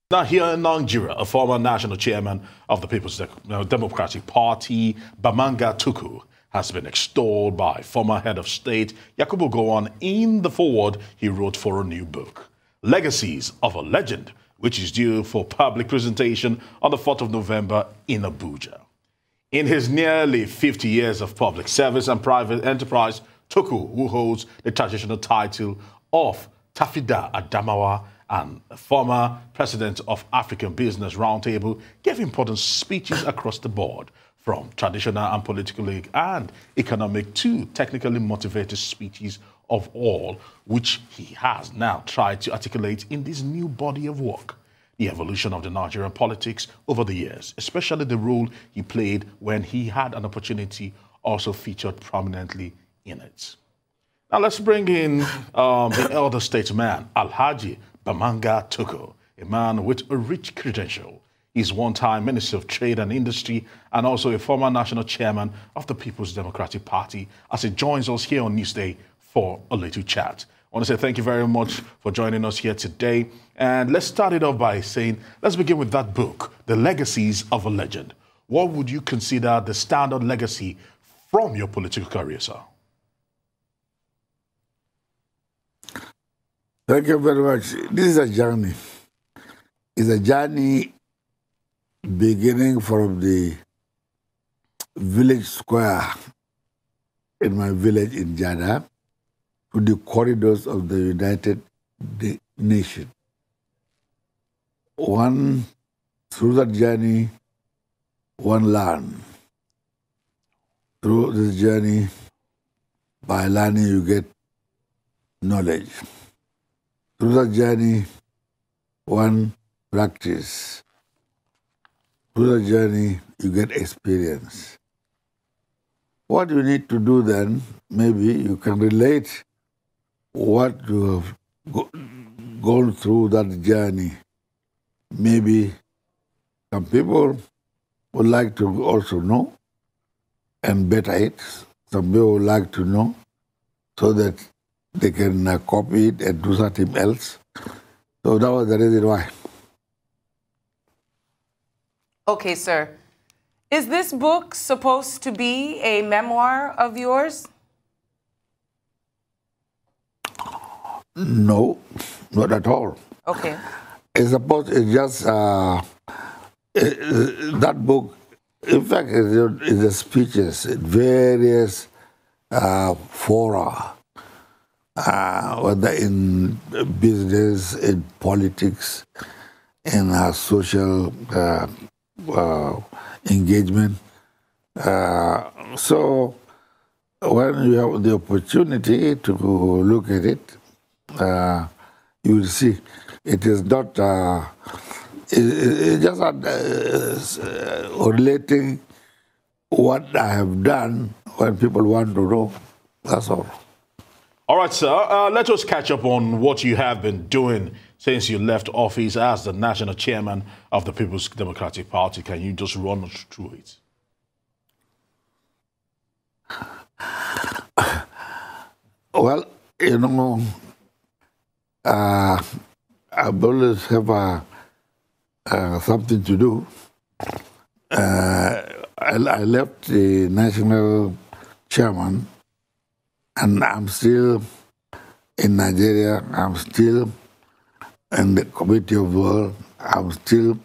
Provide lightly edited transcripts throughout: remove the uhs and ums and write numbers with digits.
Now, here in Nigeria, a former national chairman of the People's Democratic Party, Bamanga Tukur, has been extolled by former head of state Yakubu Gowon in the foreword he wrote for a new book, Legacies of a Legend, which is due for public presentation on the 4th of November in Abuja. In his nearly 50 years of public service and private enterprise, Tukur, who holds the traditional title of Tafida Adamawa and former president of African Business Roundtable, gave important speeches across the board, from traditional and political and economic to technically motivated speeches of all, which he has now tried to articulate in this new body of work. The evolution of the Nigerian politics over the years, especially the role he played when he had an opportunity, also featured prominently in it. Now let's bring in the elder statesman, Alhaji Bamanga Tukur, a man with a rich credential. He's one-time Minister of Trade and Industry and also a former national chairman of the People's Democratic Party, as he joins us here on Newsday for a little chat. I want to say thank you very much for joining us here today. And let's start it off by saying, let's begin with that book, The Legacies of a Legend. What would you consider the standard legacy from your political career, sir? Thank you very much. This is a journey. It's a journey beginning from the village square in my village in Jada to the corridors of the United Nations. Through that journey, one learn. Through this journey, by learning you get knowledge. Through that journey, one practice. Through that journey, you get experience. What you need to do then, maybe you can relate what you have gone through that journey. Maybe some people would like to also know and better it. Some people would like to know so that they can copy it and do something else. So that was the reason why. Okay, sir. Is this book supposed to be a memoir of yours? No, not at all. Okay. It's just that book, in fact, is the speeches in various fora, whether in business, in politics, in social engagement. So when you have the opportunity to look at it, you will see it is not it's just relating what I have done when people want to know. That's all. All right, sir. Let us catch up on what you have been doing since you left office as the national chairman of the People's Democratic Party. Can you just run us through it? Well, you know, I always have something to do. I left the national chairman, and I'm still in Nigeria. I'm still in the Committee of World. I'm still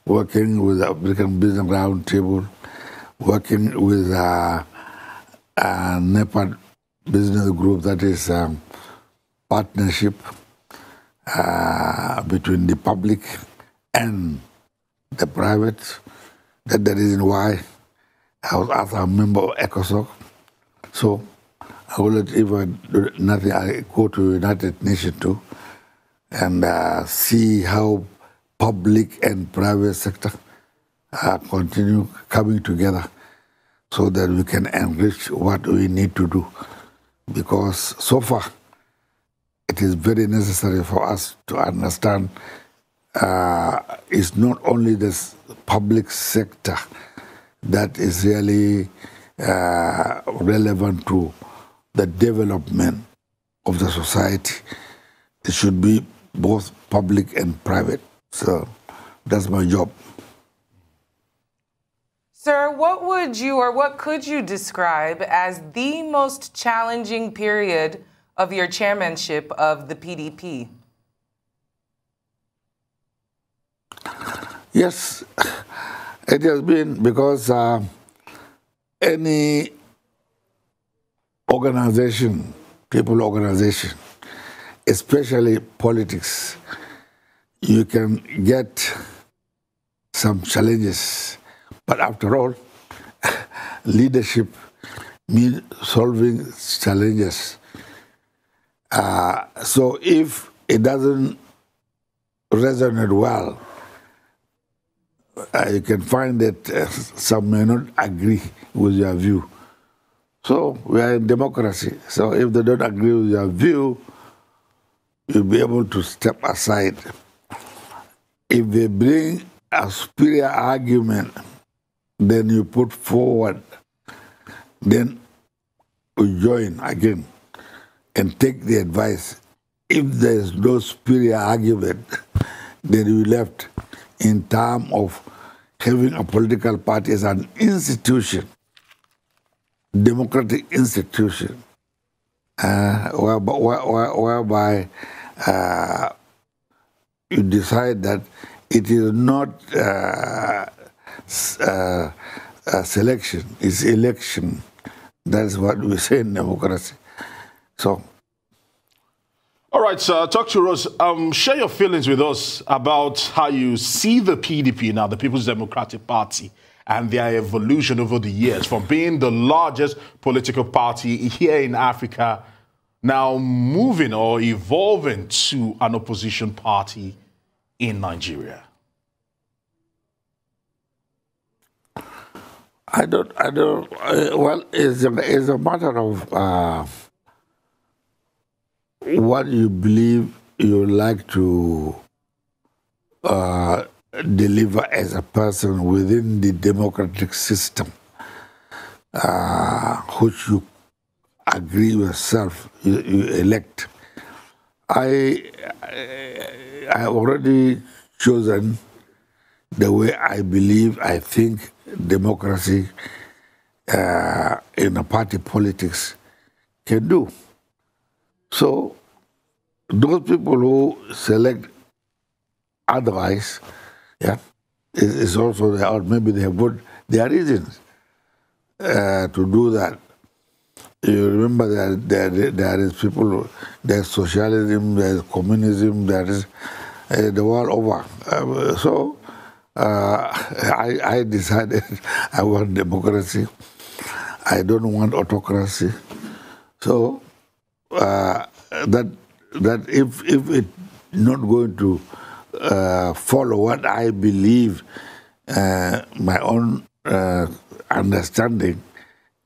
working with the African Business Roundtable, working with Nepal business group, that is partnership between the public and the private. That's the reason why I was asked a member of ECOSOC. So I will not even do nothing. I go to United Nations too and see how public and private sector continue coming together so that we can enrich what we need to do. Because so far, it is very necessary for us to understand it's not only this public sector that is really relevant to the development of the society. It should be both public and private. So That's my job. Sir, what would you or what could you describe as the most challenging period of your chairmanship of the PDP? Yes, it has been because any organization, people organization, especially politics, you can get some challenges. But after all, leadership means solving challenges. So if it doesn't resonate well, you can find that some may not agree with your view. So we are in democracy. So if they don't agree with your view, you'll be able to step aside. If they bring a superior argument, then you put forward, then we join again and take the advice. If there is no superior argument, then we left in terms of having a political party as an institution, democratic institution, whereby you decide that it is not selection, it's election. That's what we say in democracy. So. All right, sir, talk to us. Share your feelings with us about how you see the PDP now, the People's Democratic Party, and their evolution over the years from being the largest political party here in Africa, now moving or evolving to an opposition party in Nigeria. Well, it's a matter of what you believe you like to deliver as a person within the democratic system, which you agree with yourself, you elect. I have already chosen the way I believe, I think democracy in a party politics can do. So those people who select otherwise, yeah, is also there, or maybe they have put their reasons to do that. You remember that there is people, there's socialism, there's communism, there is the world over. So I decided I want democracy. I don't want autocracy. So that if it's not going to follow what I believe, my own understanding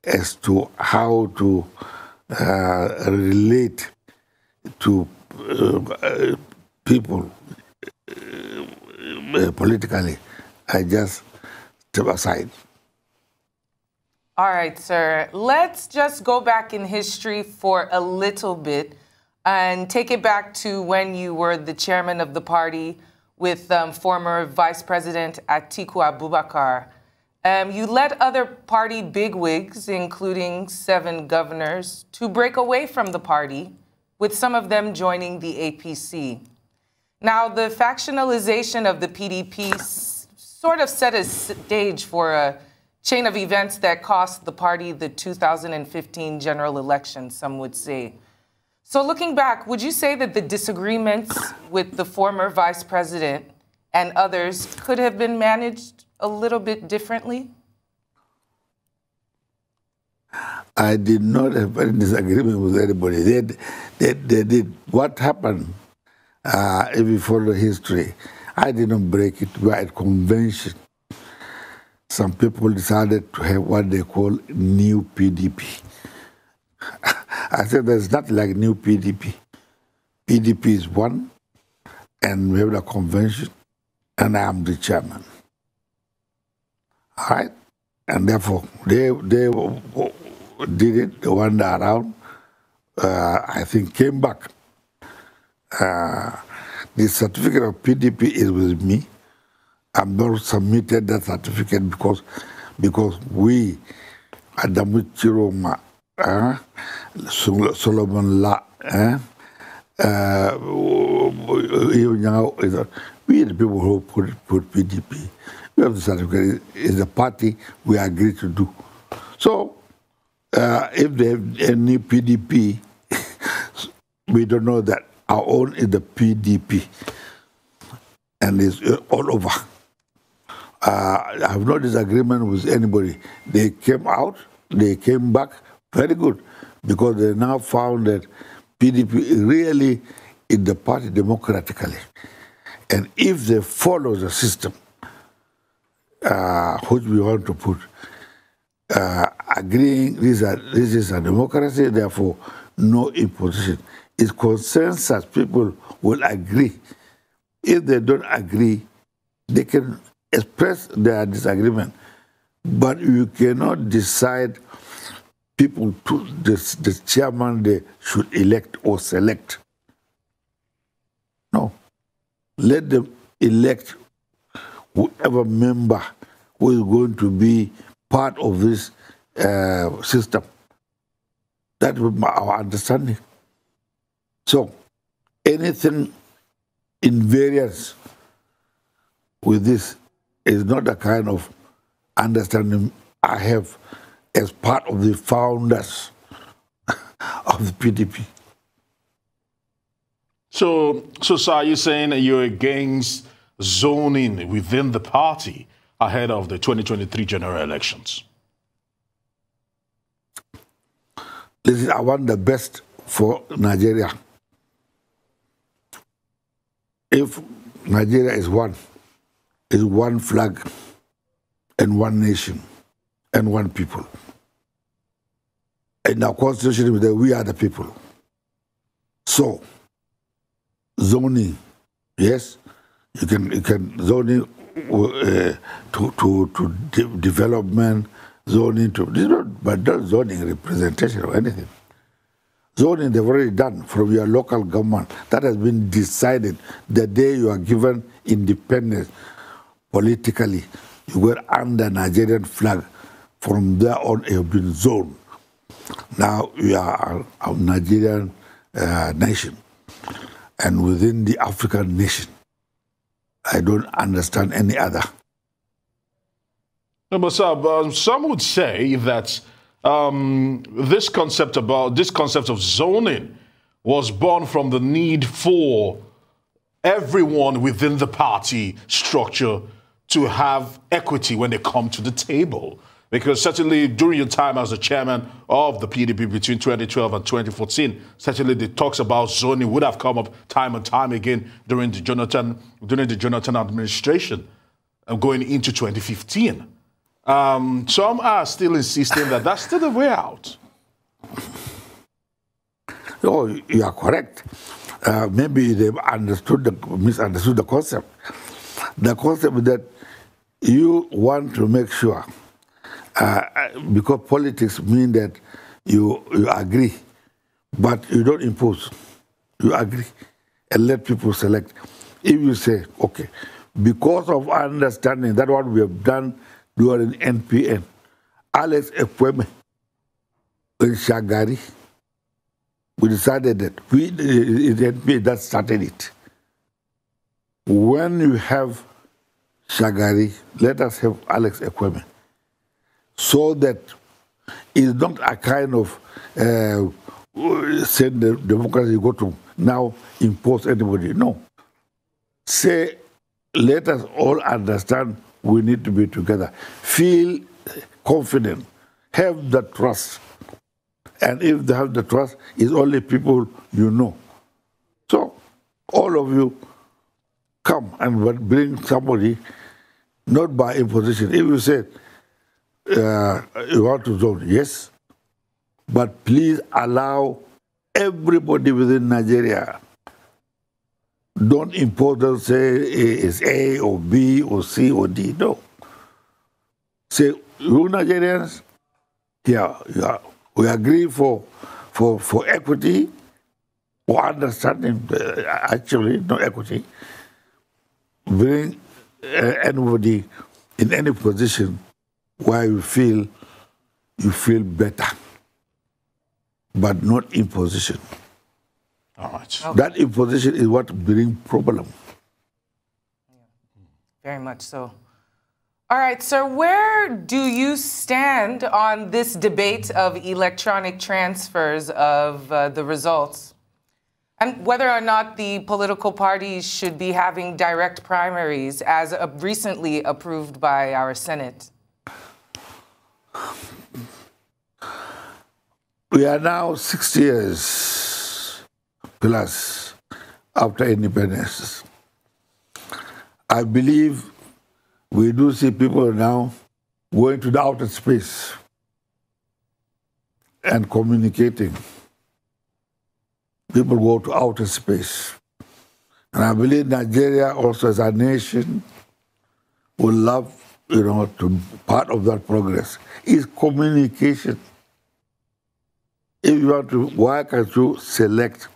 as to how to relate to people politically, I just step aside. All right, sir. Let's just go back in history for a little bit and take it back to when you were the chairman of the party with former Vice President Atiku Abubakar. You led other party bigwigs, including 7 governors, to break away from the party, with some of them joining the APC. Now, the factionalization of the PDP sort of set a stage for a chain of events that cost the party the 2015 general election, some would say. So looking back, would you say that the disagreements with the former vice president and others could have been managed a little bit differently? I did not have any disagreement with anybody. They did. What happened, if you follow history, I didn't break it by a convention. Some people decided to have what they call new PDP. I said there's nothing like new PDP. PDP is one, and we have the convention, and I am the chairman. All right? And therefore, they did it, they wandered around, I think came back. The certificate of PDP is with me. I've not submitted that certificate because we, Adamu Chiroma, Solomon La, we the people who put PDP. We have the certificate. It's the party we agree to do. So, if they have any PDP, we don't know that. Our own is the PDP. And it's all over. I have no disagreement with anybody. They came out, they came back, very good, because they now found that PDP really is the party democratically. And if they follow the system, which we want to put, agreeing this is a democracy, therefore no imposition. It's consensus, people will agree. If they don't agree, they can express their disagreement. But you cannot decide people to the chairman they should elect or select. No. Let them elect whoever member who is going to be part of this system. That was our understanding. So, anything in variance with this is not a kind of understanding I have as part of the founders of the PDP. So are you saying that you're against zoning within the party ahead of the 2023 general elections? Listen, I want the best for Nigeria. If Nigeria is one flag and one nation and one people. And our constitution is that we are the people. So, zoning, yes, you can zoning to development, zoning to, but not zoning representation or anything. Zoning they've already done from your local government. That has been decided the day you are given independence politically. You were under Nigerian flag. From there on, you have been zoned. Now we are a Nigerian nation. And within the African nation, I don't understand any other. No, but sir, some would say that this concept of zoning was born from the need for everyone within the party structure to have equity when they come to the table. Because certainly during your time as the chairman of the PDP between 2012 and 2014, certainly the talks about zoning would have come up time and time again during the Jonathan administration going into 2015. Some are still insisting that that's still the way out. Oh, you are correct. Maybe they misunderstood the concept. The concept that you want to make sure, because politics mean that you agree, but you don't impose. You agree and let people select. If you say, okay, because of understanding that what we have done during NPN, Alex Ekweme and Shagari, we decided that NPN that started it. When you have Shagari, let us have Alex Ekweme. So that it's not a kind of say the democracy you go to now impose anybody. No. Say, let us all understand we need to be together. Feel confident. Have the trust. And if they have the trust, it's only people you know. So, all of you come and bring somebody, not by imposition. If you say, you want to zone, yes, but please allow everybody within Nigeria. Don't impose them, say it's A or B or C or D. No. Say, you Nigerians, yeah, we agree for equity or understanding, actually, no equity. Bring anybody in any position where you feel better, but not in position. All right. Okay. That imposition is what brings problem. Very much so. All right, sir, where do you stand on this debate of electronic transfers of the results? And whether or not the political parties should be having direct primaries as recently approved by our Senate? We are now 6 years plus after independence. I believe we do see people now going to the outer space and communicating. People go to outer space. And I believe Nigeria also as a nation will love, to be part of that progress. Is communication. If you want to, why can't you select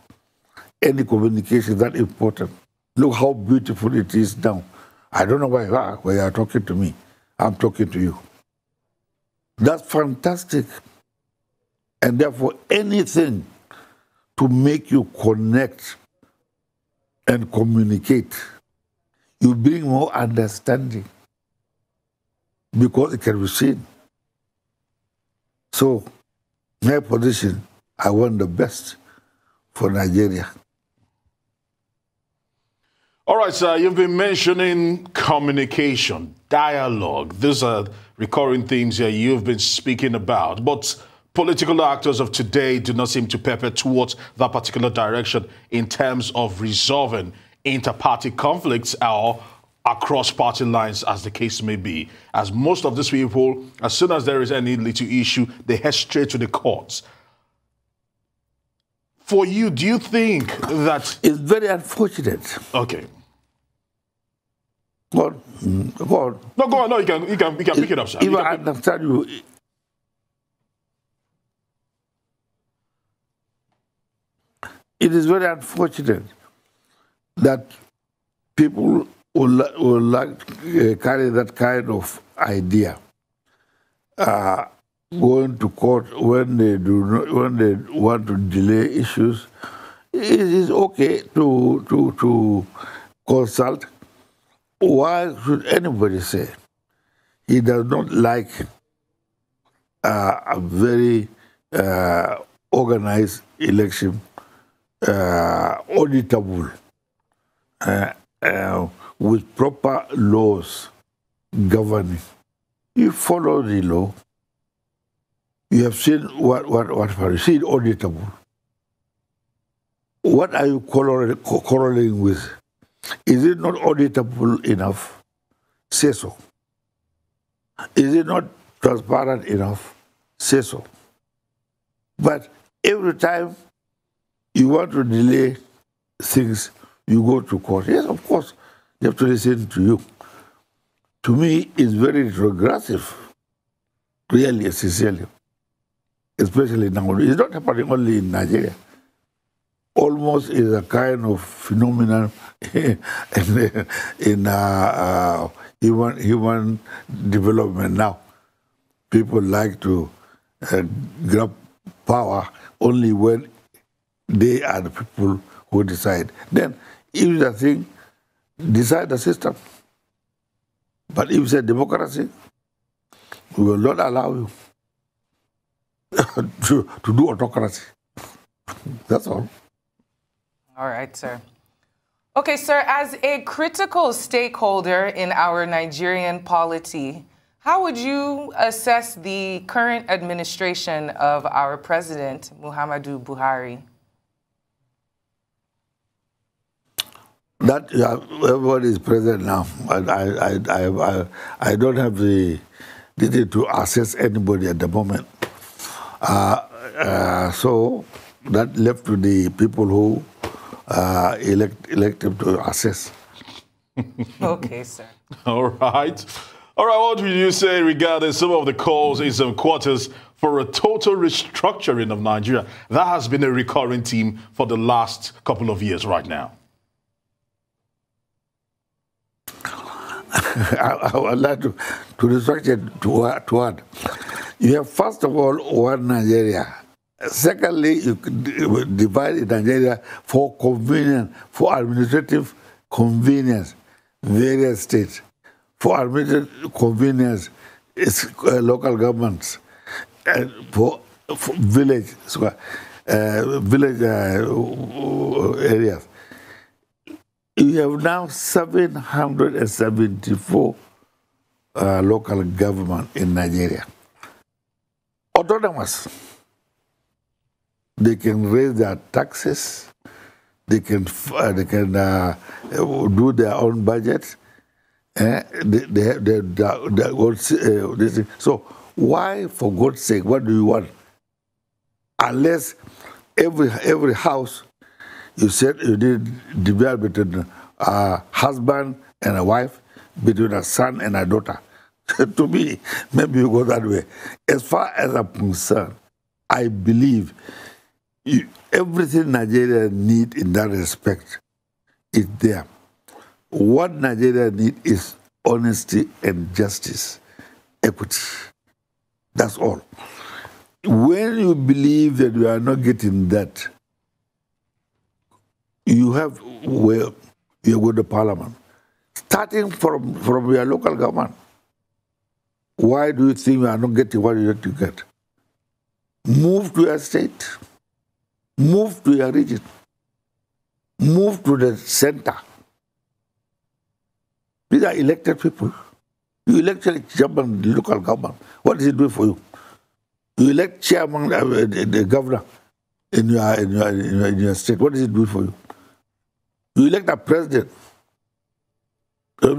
any communication that important? Look how beautiful it is now. I don't know where you are talking to me. I'm talking to you. That's fantastic. And therefore, anything to make you connect and communicate, you bring more understanding because it can be seen. So, my position, I want the best for Nigeria. All right, sir, you've been mentioning communication, dialogue. These are recurring themes here you've been speaking about. But political actors of today do not seem to pepper towards that particular direction in terms of resolving inter-party conflicts or across party lines, as the case may be. As most of these people, as soon as there is any little issue, they head straight to the courts. For you, do you think that... It's very unfortunate. Okay. Go on. Go on. No, go on. No, you can pick it up, sir. If I understand you, it is very unfortunate that people will like carry that kind of idea, going to court when they want to delay issues. It is okay to consult. Why should anybody say he does not like a very organized election, auditable, with proper laws governing? You follow the law. You have seen what you see auditable. What are you quarreling with? Is it not auditable enough? Say so. Is it not transparent enough? Say so. But every time you want to delay things, you go to court. Yes, of course, they have to listen to you. To me, it's very regressive, really, sincerely, especially now. It's not happening only in Nigeria. Almost is a kind of phenomenon in human development now. People like to grab power only when they are the people who decide. Then, if the thing, decide the system. But if it's a democracy, we will not allow you to do autocracy. That's all. All right, sir. Okay, sir, as a critical stakeholder in our Nigerian polity, how would you assess the current administration of our president, Muhammadu Buhari? That everybody is present now. I don't have the duty to assess anybody at the moment. So that left to the people who elected to assess. Okay, sir. All right. All right, what would you say regarding some of the calls in some quarters for a total restructuring of Nigeria? That has been a recurring theme for the last couple of years right now. I would like to restructure it to what? You have, first of all, one Nigeria. Secondly, you divide Nigeria for convenience, for administrative convenience, various states. For administrative convenience, it's local governments. And for village areas. You have now 774 local government in Nigeria. Autonomous. They can raise their taxes. They can do their own budget. So why, for God's sake, what do you want? Unless every house, you said you did divide between a husband and a wife, between a son and a daughter. To me, maybe you go that way. As far as I'm concerned, I believe everything Nigeria needs in that respect is there. What Nigeria needs is honesty and justice, equity. That's all. When you believe that you are not getting that, you have, well, you go to parliament, starting from your local government. Why do you think you are not getting what you have to get? Move to your state, move to your region, move to the center. These are elected people. You elect chairman, the local government. What does it do for you? You elect chairman, the governor in your state. What does it do for you? You elect a president in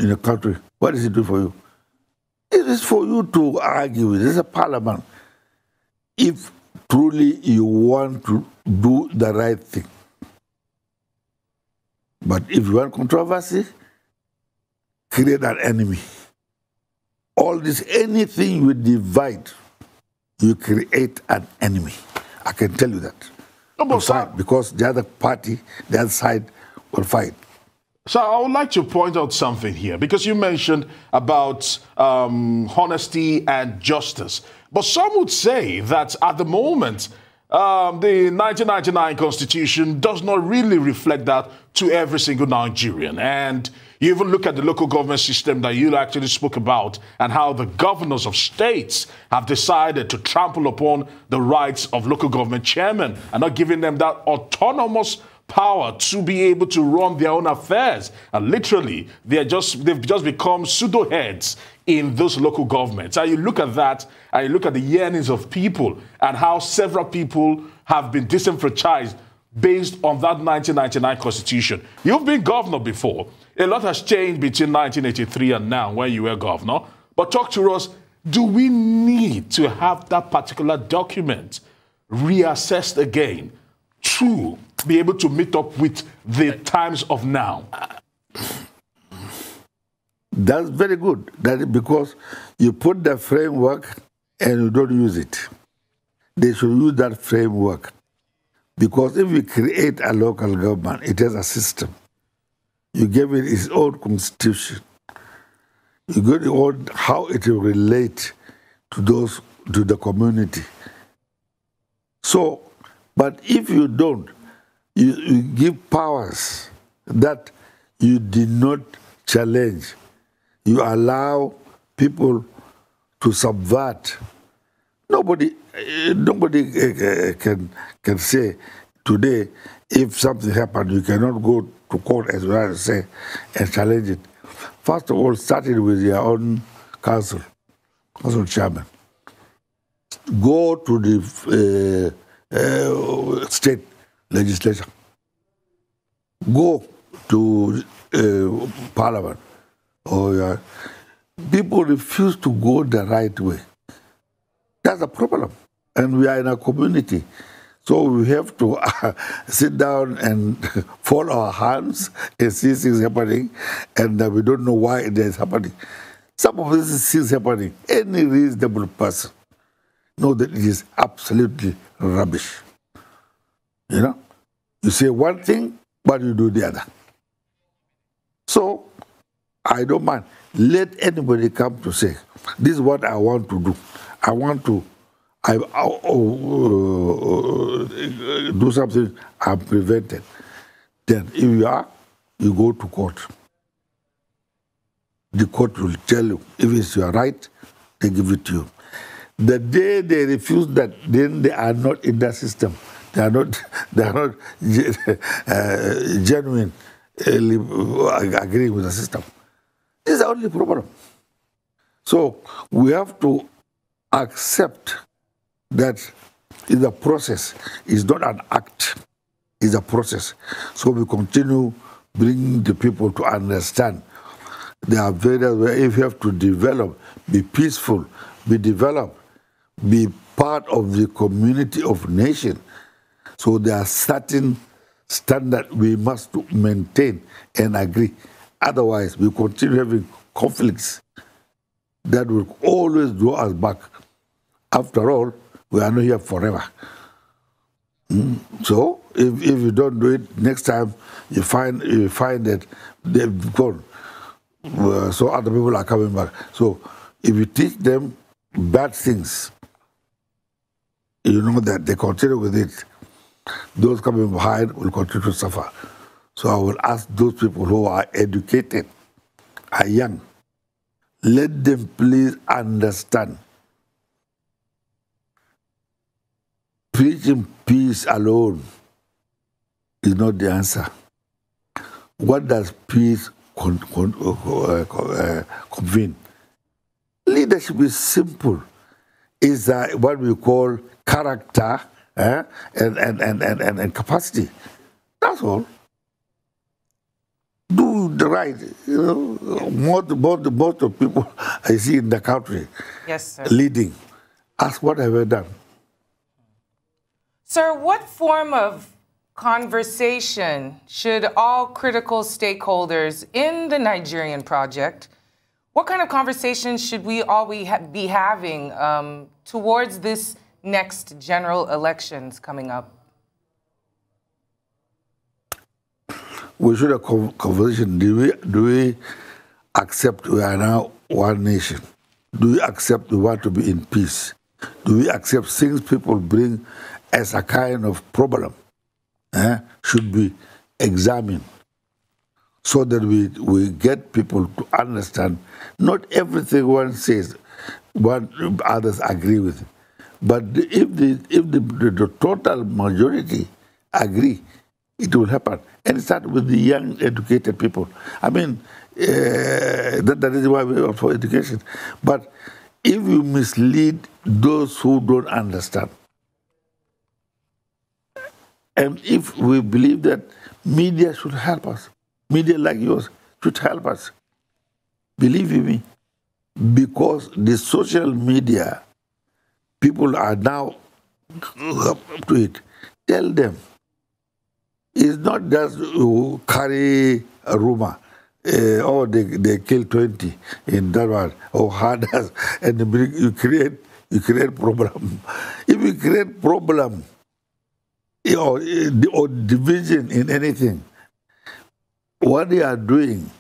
your country. What does it do for you? It is for you to argue with. It's a parliament. If truly you want to do the right thing. But if you want controversy, create an enemy. All this, anything you divide, you create an enemy. I can tell you that. Because the other party, the other side will fight. So I would like to point out something here, because you mentioned about honesty and justice. But some would say that at the moment, the 1999 Constitution does not really reflect that to every single Nigerian. And you even look at the local government system that you actually spoke about and how the governors of states have decided to trample upon the rights of local government chairmen and not giving them that autonomous power to be able to run their own affairs. And literally, they've just become pseudo heads in those local governments. And you look at that, and you look at the yearnings of people and how several people have been disenfranchised based on that 1999 Constitution. You've been governor before. A lot has changed between 1983 and now when you were governor. But talk to us, do we need to have that particular document reassessed again to be able to meet up with the times of now? That's very good. That is because you put the framework and you don't use it. They should use that framework. Because if you create a local government, it has a system. You give it its own constitution. You give it on how it will relate to the community. So, but if you don't, you give powers that you did not challenge. You allow people to subvert. Nobody can say today, if something happened, you cannot go to court as well as say and challenge it. First of all, starting with your own council chairman. Go to the state legislature. Go to parliament. People refuse to go the right way. That's a problem. And we are in a community. So we have to sit down and fold our hands and see things happening, and we don't know why it is happening. Some of these things happening, any reasonable person knows that it is absolutely rubbish. You know? You say one thing, but you do the other. So I don't mind. Let anybody come to say, this is what I want to do. I want to do something I'm prevented. Then if you are, you go to court. The court will tell you if it's your right, they give it to you. The day they refuse that, then they are not in that system. They are not genuine, agreeing with the system. This is the only problem. So we have to accept that it's a process. It's not an act. It's a process. So we continue bringing the people to understand. There are various ways. If you have to develop, be peaceful, be developed, be part of the community of nations. So there are certain standards we must maintain and agree. Otherwise, we continue having conflicts that will always draw us back. After all, we are not here forever. So if you don't do it, next time you find that they've gone. So other people are coming back. So if you teach them bad things, you know that they continue with it. Those coming behind will continue to suffer. So I will ask those people who are educated, are young, let them please understand. Preaching peace alone is not the answer. What does peace convene? Leadership is simple. It's what we call character and capacity. That's all. Do the right. You know, most of people I see in the country, yes, sir, leading. Ask what have I done. Sir, what form of conversation should all critical stakeholders in the Nigerian project, what kind of conversations should we all be having towards this next general elections coming up? We should have a conversation. Do we accept we are now one nation? Do we accept we want to be in peace? Do we accept things people bring as a kind of problem should be examined so that we get people to understand not everything one says, what others agree with. But if the total majority agree, it will happen. And start with the young, educated people. I mean, that is why we are for education. But if you mislead those who don't understand, and if we believe that media should help us, media like yours should help us, believe you me, because the social media, people are now up to it. Tell them, it's not just to carry a rumor, they kill 20 in that one, or others, and you create problem. If you create problem, or division in anything, what you are doing,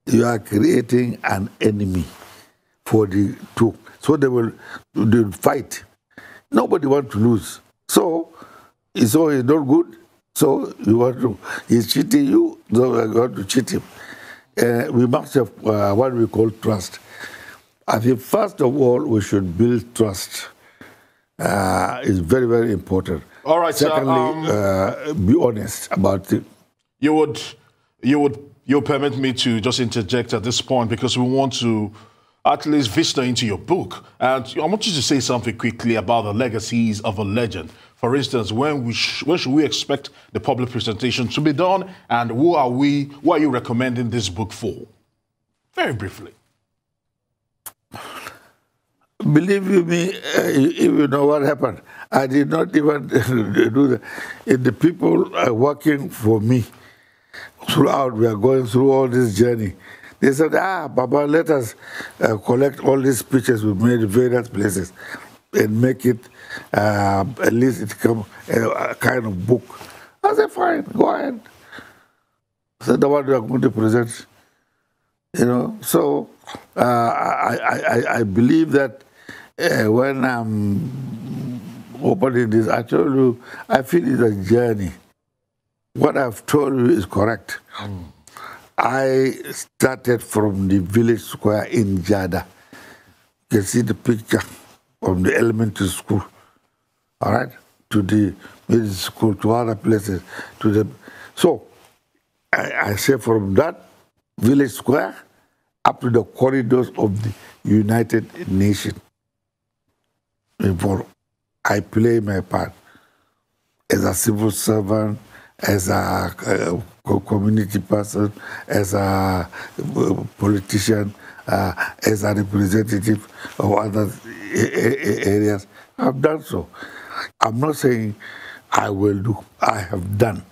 you are creating an enemy for the two. So they will fight. Nobody wants to lose. So it's not good. So he's cheating you, so you want to cheat him. We must have what we call trust. I think first of all, we should build trust. It's very, very important. All right, secondly, be honest about it. You'll permit me to just interject at this point because we want to at least vista into your book. And I want you to say something quickly about the legacies of a legend. For instance, when should we expect the public presentation to be done? And who are you recommending this book for? Very briefly. Believe you me, if you know what happened, I did not even do that. The people are working for me throughout, we are going through all this journey. They said, Baba, let us collect all these speeches we made in various places and make it, at least it become a kind of book. I said, fine, go ahead. So the one we are going to present, You know, so I believe that when I'm opening this, I told you, I feel it's a journey. What I've told you is correct. I started from the village square in Jada. You can see the picture from the elementary school, all right, to the middle school, to other places, to the... So, I say from that village square up to the corridors of the United Nations. I play my part as a civil servant, as a community person, as a politician, as a representative of other areas. I've done so. I'm not saying I will do. I have done.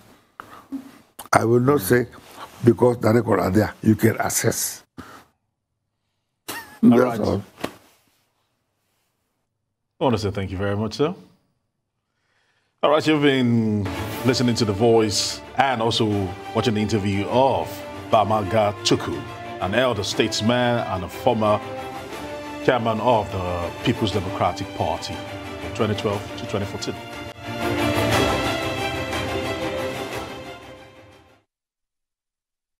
I will not say because the records are there, you can access. All right. All. I want to say thank you very much, sir. All right, you've been listening to The Voice and also watching the interview of Bamanga Tukur, an elder statesman and a former chairman of the People's Democratic Party from 2012 to 2014.